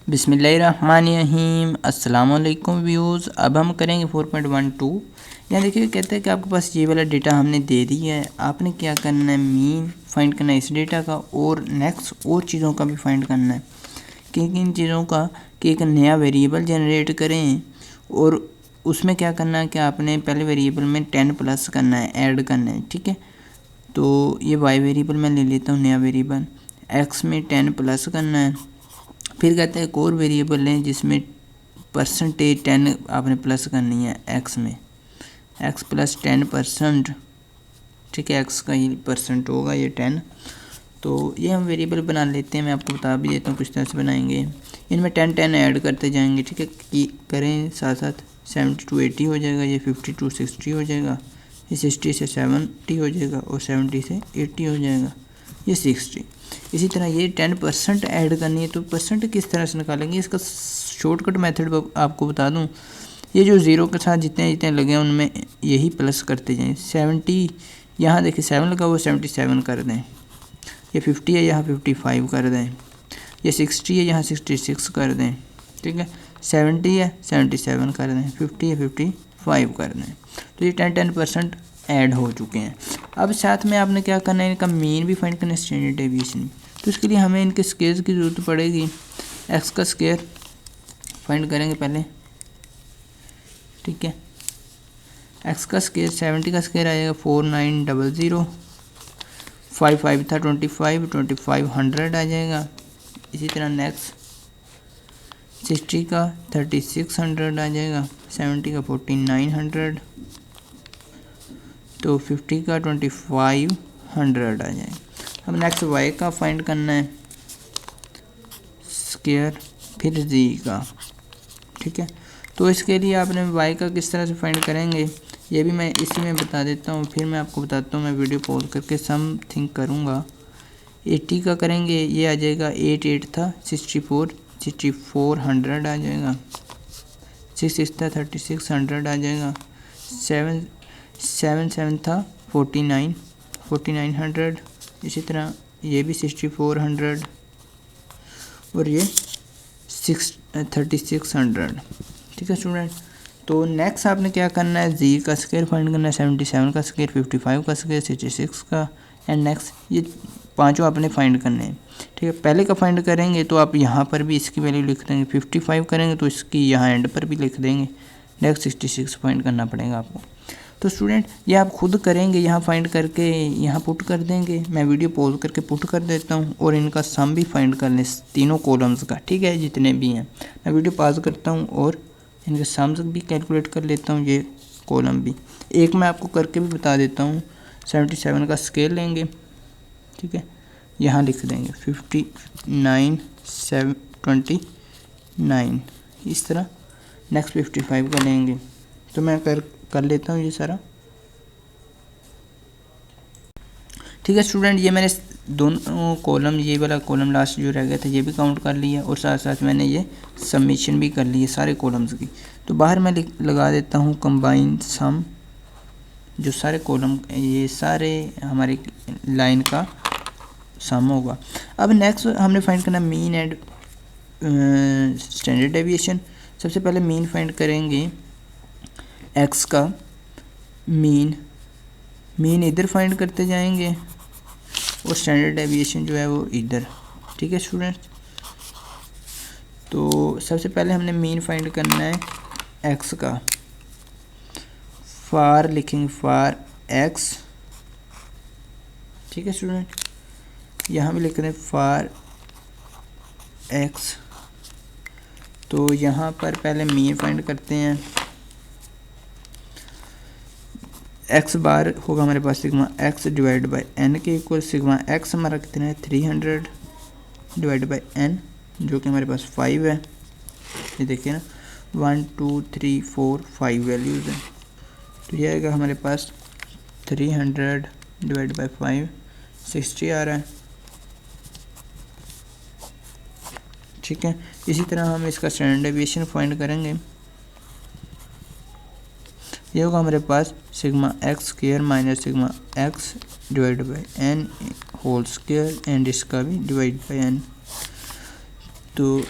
बिस्मिल्लाहिर्रहमानिर्रहीम अस्सलाम वालेकुम व्यूज़। अब हम करेंगे 4.12। यहाँ देखिए कहते हैं कि आपके पास ये वाला डेटा हमने दे दिया है, आपने क्या करना है, मीन फाइंड करना है इस डेटा का और नेक्स्ट और चीज़ों का भी फाइंड करना है। किन किन चीज़ों का कि एक नया वेरिएबल जनरेट करें और उसमें क्या करना है कि आपने पहले वेरिएबल में 10 प्लस करना है, ऐड करना है। ठीक है, तो ये वाई वेरिएबल मैं ले लेता हूँ, नया वेरिएबल एक्स में 10 प्लस करना है। फिर कहते हैं एक और वेरिएबल लें जिसमें परसेंटेज 10 आपने प्लस करनी है एक्स में, एक्स प्लस 10%। ठीक है, एक्स का ही परसेंट होगा ये 10। तो ये हम वेरिएबल बना लेते हैं, मैं आपको बता भी देता हूँ किस तरह से बनाएंगे। इनमें 10 ऐड करते जाएंगे। ठीक है, कि करें साथ साथ 70 to 80 हो जाएगा, ये 50 to 60 हो जाएगा, ये 60 से 70 हो जाएगा और 70 से 80 हो जाएगा, ये 60। इसी तरह ये 10% ऐड करनी है। तो परसेंट किस तरह से निकालेंगे, इसका शॉर्टकट मेथड आपको बता दूं, ये जो ज़ीरो के साथ जितने जितने लगे हैं उनमें यही प्लस करते जाएं। 70 यहाँ देखिए 7 लगा, वो 77 कर दें। ये 50 है, यहाँ 55 कर दें। ये 60 है, यहाँ 66 कर दें। ठीक है, 70 है, 77 कर दें। 50 है, 55 कर दें। तो ये 10% ऐड हो चुके हैं। अब साथ में आपने क्या करना है, इनका मीन भी फाइंड करना है, स्टैंडर्ड डेविएशन। तो इसके लिए हमें इनके स्केयर्स की ज़रूरत पड़ेगी। एक्स का स्केयर फाइंड करेंगे पहले। ठीक है, एक्स का स्केयर 70 का स्केयर आएगा 4900, 5 था 25 100 आ जाएगा। इसी तरह नेक्स्ट 60 का 3600 आ जाएगा, 70 का 4900, तो 50 का 2500 आ जाएगा। अब नेक्स्ट वाई का फाइंड करना है स्केयर, फिर जी का। ठीक है, तो इसके लिए आपने वाई का किस तरह से फाइंड करेंगे ये भी मैं इसी में बता देता हूँ, फिर मैं आपको बताता हूँ। मैं वीडियो पॉज करके सम थिंक करूँगा। 80 का करेंगे, ये आ जाएगा 8 था 6400 आ जाएगा। 6 था 3600 आ जाएगा। 7 था 4900। इसी तरह ये भी 6400 और ये 3600। ठीक है स्टूडेंट, तो नेक्स्ट आपने क्या करना है, जी का स्केयर फाइंड करना है, 77 का स्केयर, 55 का स्केयर, 66 का, एंड नेक्स्ट ये पांचों आपने फाइंड करने हैं। ठीक है, पहले का फाइंड करेंगे तो आप यहाँ पर भी इसकी वैल्यू लिख देंगे, 55 करेंगे तो इसकी यहाँ एंड पर भी लिख देंगे। नेक्स्ट 66 फाइंड करना पड़ेगा आपको। तो स्टूडेंट ये आप खुद करेंगे, यहाँ फाइंड करके यहाँ पुट कर देंगे। मैं वीडियो पॉज करके पुट कर देता हूँ और इनका सम भी फाइंड कर लें तीनों कॉलम्स का। ठीक है, जितने भी हैं मैं वीडियो पॉज करता हूँ और इनके सम्स भी कैलकुलेट कर लेता हूँ, ये कॉलम भी। एक मैं आपको करके भी बता देता हूँ। 77 का स्केल लेंगे, ठीक है, यहाँ लिख देंगे 59,729 इस तरह। नेक्स्ट 55 का लेंगे, तो मैं कर लेता हूँ ये सारा। ठीक है स्टूडेंट, ये मैंने दोनों कॉलम, ये वाला कॉलम लास्ट जो रह गया था ये भी काउंट कर लिया और साथ साथ मैंने ये सबमिशन भी कर ली है सारे कॉलम्स की। तो बाहर मैं लगा देता हूँ कंबाइन सम, जो सारे कॉलम ये सारे हमारे लाइन का सम होगा। अब नेक्स्ट हमने फाइंड करना मीन एंड स्टैंडर्ड डेविएशन। सबसे पहले मीन फाइंड करेंगे, एक्स का मीन इधर फाइंड करते जाएंगे और स्टैंडर्ड डेविएशन जो है वो इधर। ठीक है स्टूडेंट्स, तो सबसे पहले हमने मीन फाइंड करना है एक्स का। फार लिखेंगे, फार एक्स। ठीक है स्टूडेंट, यहाँ भी लिख रहे हैं फार एक्स। तो यहाँ पर पहले मीन फाइंड करते हैं। एक्स बार होगा हमारे पास sigma x divide by n के इक्वल। सिग्मा एक्स हमारा कितना है 300 डिवाइड बाई एन, जो कि हमारे पास 5 है। ये देखिए ना, 1 2 3 4 5 वैल्यूज़ हैं। तो ये आएगा हमारे पास 300 डिवाइड बाई 5, 60 आ रहा है। ठीक है, इसी तरह हम इसका स्टैंडर्ड डेविएशन फाइंड करेंगे। ये होगा हमारे पास sigma x square minus sigma x divide by n whole square, and इसका भी डिवाइड बाई एन। तो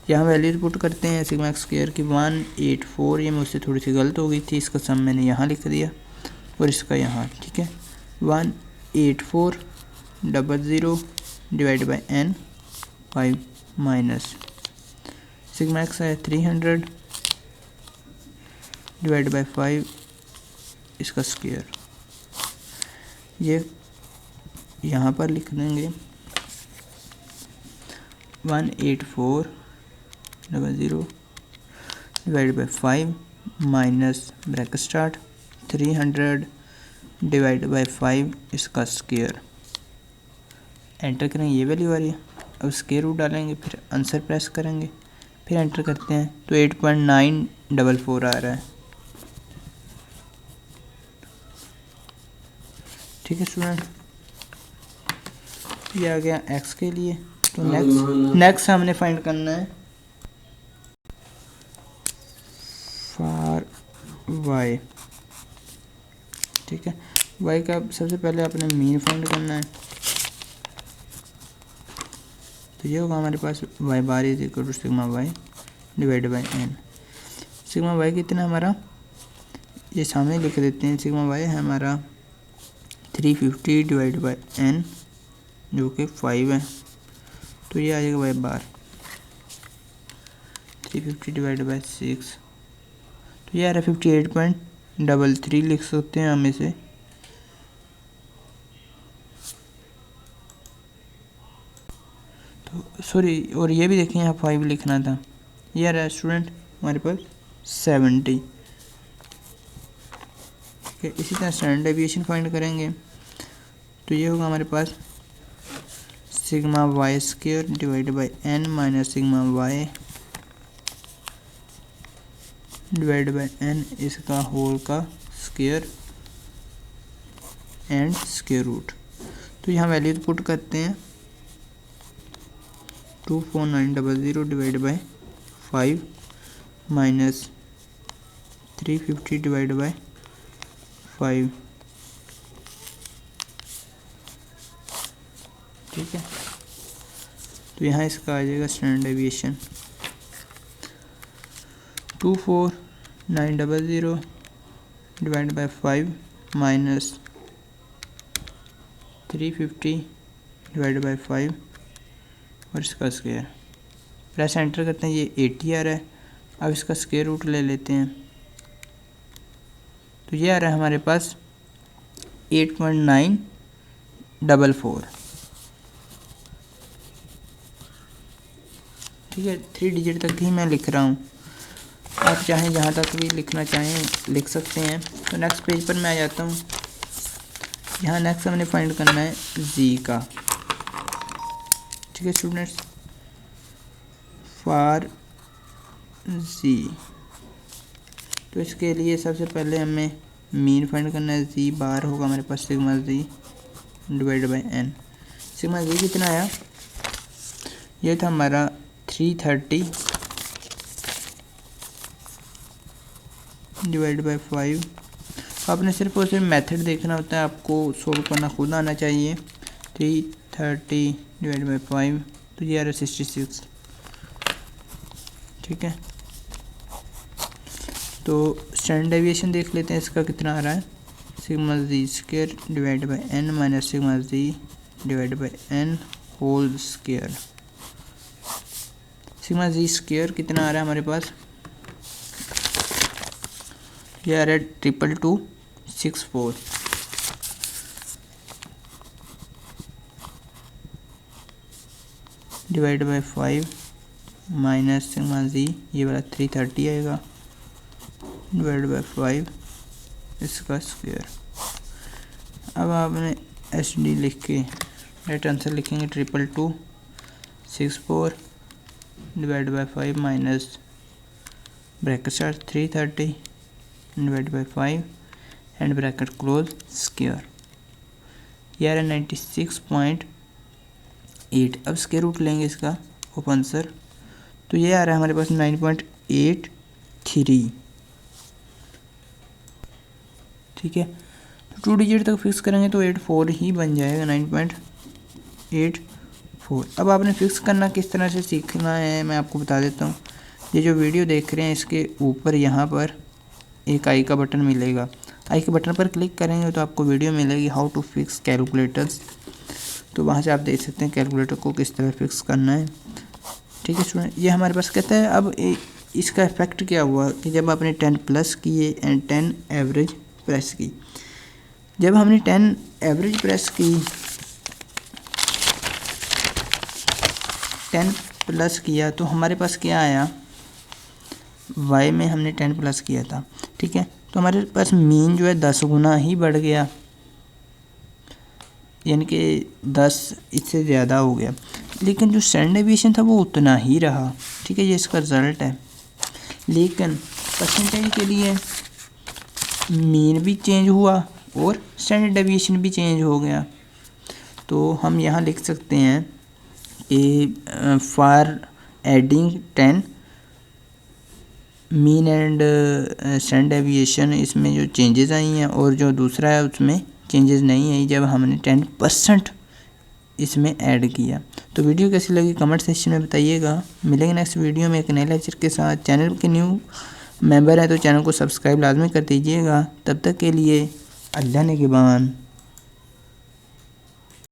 यहाँ वैल्यूज पुट करते हैं सिग्मा एक्स स्क्वायर की 184, ये मुझसे थोड़ी सी गलत हो गई थी, इसका सम मैंने यहाँ लिख दिया और इसका यहाँ, ठीक है। 18400 divide by n 5 minus sigma x है 300 डिवाइड बाई 5 इसका स्क्वायर, ये यहाँ पर लिख देंगे 18400 divide by 5 minus bracket start 300 divide by 5 इसका स्क्वायर, एंटर करेंगे, ये वैल्यू आ रही है। अब स्क्वायर रूट डालेंगे, फिर आंसर प्रेस करेंगे, फिर एंटर करते हैं तो 8.944 आ रहा है, ठीक है स्टूडेंट। ये आ गया x के लिए। तो नेक्स्ट हमने फाइंड करना है फॉर y, ठीक है। y का सबसे पहले आपने मीन फाइंड करना है, तो ये होगा हमारे पास y bar is equal to sigma y divide by n। Sigma y कितना हमारा, ये सामने लिख देते हैं, सिग्मा y है हमारा 350 डिवाइड बाई n जो कि 5 है, तो ये आ जाएगा y बार 350 डिवाइड बाई 6, तो ये आ रहा है 58.33 लिख सकते हैं हम इसे। तो सॉरी, और ये भी देखें यहाँ 5 लिखना था, ये आ रहा है स्टूडेंट हमारे पास 70, ठीक है। इसी तरह स्टैंडर्ड डेविएशन फाइंड करेंगे, तो ये होगा हमारे पास sigma y square divide by n minus sigma y divide by n इसका होल का स्क्वायर एंड स्क्वायर रूट। तो यहाँ वैल्यू पुट करते हैं 24900 divide by 5 minus 350 divide by 5, ठीक है। तो यहाँ इसका आ जाएगा standard deviation 24900 divide by 5 minus 350 divide by 5 और इसका स्क्वायर, प्रेस एंटर करते हैं, ये 80 आ रहा है। अब इसका स्क्वायर रूट ले लेते हैं, तो ये आ रहा है हमारे पास 8.944, ठीक है। 3 डिजिट तक ही मैं लिख रहा हूँ, आप चाहें जहाँ तक भी लिखना चाहें लिख सकते हैं। तो नेक्स्ट पेज पर मैं आ जाता हूँ। यहाँ नेक्स्ट हमने फाइंड करना है z का, ठीक है स्टूडेंट्स, फॉर z। तो इसके लिए सबसे पहले हमें मीन फाइंड करना है, z बार होगा हमारे पास sigma z divide by n। Sigma z कितना आया, ये था हमारा 330 डिवाइड बाई 5। आपने सिर्फ और सिर्फ मेथड देखना होता है, आपको सोल्व करना खुद आना चाहिए। 330 डिवाइड बाई 5, तो ये आ रहा है 66, ठीक है। तो स्टैंडर्ड डेविएशन देख लेते हैं इसका कितना आ रहा है, sigma g square divide by n minus sigma g divide by n whole square. Sigma g square कितना आ रहा है हमारे पास, ये आ रहा है 2264 डिवाइड बाई 5 माइनस सिग्मा जी, ये वाला 330 आएगा डिवाइड बाई 5 इसका स्क्वायर। अब आपने एच डी लिख के राइट आंसर लिखेंगे 2264 divide by 5 minus bracket start 330 divide by 5 and bracket close square, ये आ रहा है 96.8। अब स्क्वायर रूट लेंगे इसका ऑफ आंसर, तो ये आ रहा है हमारे पास 9.83, ठीक है। तो 2 डिजिट तक फिक्स करेंगे तो 84 ही बन जाएगा, 9.84 4। अब आपने फिक्स करना किस तरह से सीखना है मैं आपको बता देता हूँ। ये जो वीडियो देख रहे हैं इसके ऊपर यहाँ पर एक आई का बटन मिलेगा। आई के बटन पर क्लिक करेंगे तो आपको वीडियो मिलेगी हाउ टू फिक्स कैलकुलेटर्स। तो वहाँ से आप देख सकते हैं कैलकुलेटर को किस तरह फिक्स करना है। ठीक है स्टूडेंट, ये हमारे पास कहता है। अब इसका इफेक्ट क्या हुआ कि जब आपने 10 प्लस किए एंड 10 एवरेज प्रेस की, जब हमने 10 एवरेज प्रेस की, 10 प्लस किया तो हमारे पास क्या आया, वाई में हमने 10 प्लस किया था। ठीक है, तो हमारे पास मीन जो है 10 गुना ही बढ़ गया, यानी कि 10 इससे ज़्यादा हो गया। लेकिन जो स्टैंडर्ड डेविएशन था वो उतना ही रहा। ठीक है, ये इसका रिज़ल्ट है। लेकिन परसेंटेज के लिए मीन भी चेंज हुआ और स्टैंडर्ड डेविएशन भी चेंज हो गया। तो हम यहाँ लिख सकते हैं कि for adding 10 mean and standard deviation, इसमें जो चेंजेस आई हैं और जो दूसरा है उसमें चेंजेस नहीं आई जब हमने 10% इसमें ऐड किया। तो वीडियो कैसी लगी कमेंट सेक्शन में बताइएगा। मिलेंगे नेक्स्ट वीडियो में एक नए लेक्चर के साथ। चैनल के न्यू मेंबर हैं तो चैनल को सब्सक्राइब लाजमी कर दीजिएगा। तब तक के लिए अल्लाह ने निगहबान।